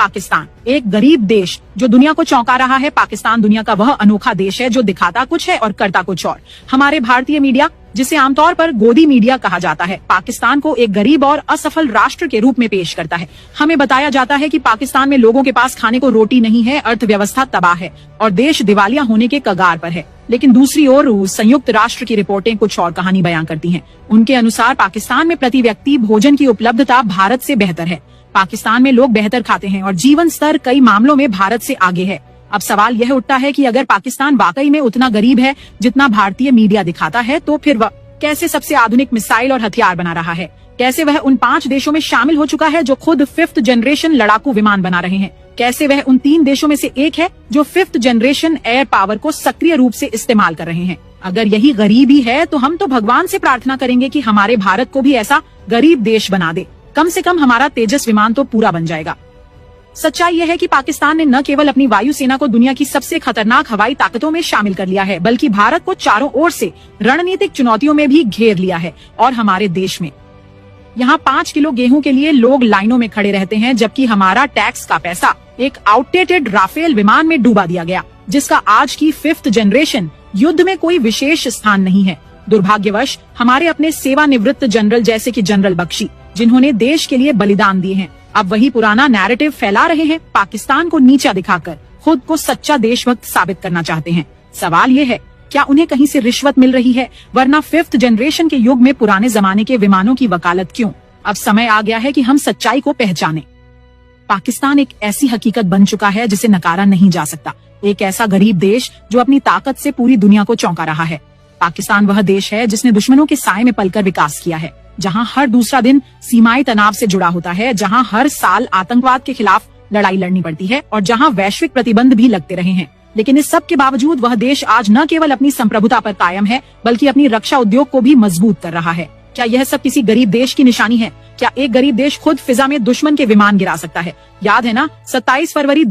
पाकिस्तान, एक गरीब देश जो दुनिया को चौंका रहा है। पाकिस्तान दुनिया का वह अनोखा देश है जो दिखाता कुछ है और करता कुछ और। हमारे भारतीय मीडिया, जिसे आमतौर पर गोदी मीडिया कहा जाता है, पाकिस्तान को एक गरीब और असफल राष्ट्र के रूप में पेश करता है। हमें बताया जाता है कि पाकिस्तान में लोगों के पास खाने को रोटी नहीं है, अर्थव्यवस्था तबाह है और देश दिवालिया होने के कगार पर है। लेकिन दूसरी ओर संयुक्त राष्ट्र की रिपोर्टें कुछ और कहानी बयां करती हैं। उनके अनुसार पाकिस्तान में प्रति व्यक्ति भोजन की उपलब्धता भारत से बेहतर है। पाकिस्तान में लोग बेहतर खाते हैं और जीवन स्तर कई मामलों में भारत से आगे है। अब सवाल यह उठता है कि अगर पाकिस्तान वाकई में उतना गरीब है जितना भारतीय मीडिया दिखाता है, तो फिर वह कैसे सबसे आधुनिक मिसाइल और हथियार बना रहा है? कैसे वह उन 5 देशों में शामिल हो चुका है जो खुद 5th जनरेशन लड़ाकू विमान बना रहे हैं? कैसे वह उन 3 देशों में से एक है जो 5th जनरेशन एयर पावर को सक्रिय रूप से इस्तेमाल कर रहे हैं? अगर यही गरीबी है तो हम तो भगवान से प्रार्थना करेंगे कि हमारे भारत को भी ऐसा गरीब देश बना दे। कम से कम हमारा तेजस विमान तो पूरा बन जाएगा। सच्चाई यह है कि पाकिस्तान ने न केवल अपनी वायुसेना को दुनिया की सबसे खतरनाक हवाई ताकतों में शामिल कर लिया है, बल्कि भारत को चारों ओर से रणनीतिक चुनौतियों में भी घेर लिया है। और हमारे देश में यहाँ 5 किलो गेहूं के लिए लोग लाइनों में खड़े रहते हैं, जबकि हमारा टैक्स का पैसा एक आउटडेटेड राफेल विमान में डूबा दिया गया, जिसका आज की 5th जनरेशन युद्ध में कोई विशेष स्थान नहीं है। दुर्भाग्यवश हमारे अपने सेवानिवृत्त जनरल जैसे कि जनरल बख्शी, जिन्होंने देश के लिए बलिदान दिए हैं, अब वही पुराना नैरेटिव फैला रहे हैं। पाकिस्तान को नीचा दिखाकर खुद को सच्चा देशभक्त साबित करना चाहते हैं। सवाल ये है, क्या उन्हें कहीं से रिश्वत मिल रही है? वरना 5th जनरेशन के युग में पुराने जमाने के विमानों की वकालत क्यों? अब समय आ गया है कि हम सच्चाई को पहचानें। पाकिस्तान एक ऐसी हकीकत बन चुका है जिसे नकारा नहीं जा सकता। एक ऐसा गरीब देश जो अपनी ताकत से पूरी दुनिया को चौंका रहा है। पाकिस्तान वह देश है जिसने दुश्मनों के साए में पलकर विकास किया है, जहां हर दूसरा दिन सीमाई तनाव से जुड़ा होता है, जहां हर साल आतंकवाद के खिलाफ लड़ाई लड़नी पड़ती है और जहां वैश्विक प्रतिबंध भी लगते रहे हैं। लेकिन इस सब के बावजूद वह देश आज न केवल अपनी संप्रभुता पर कायम है, बल्कि अपनी रक्षा उद्योग को भी मजबूत कर रहा है। क्या यह सब किसी गरीब देश की निशानी है? क्या एक गरीब देश खुद फिजा में दुश्मन के विमान गिरा सकता है? याद है ना, 27 फरवरी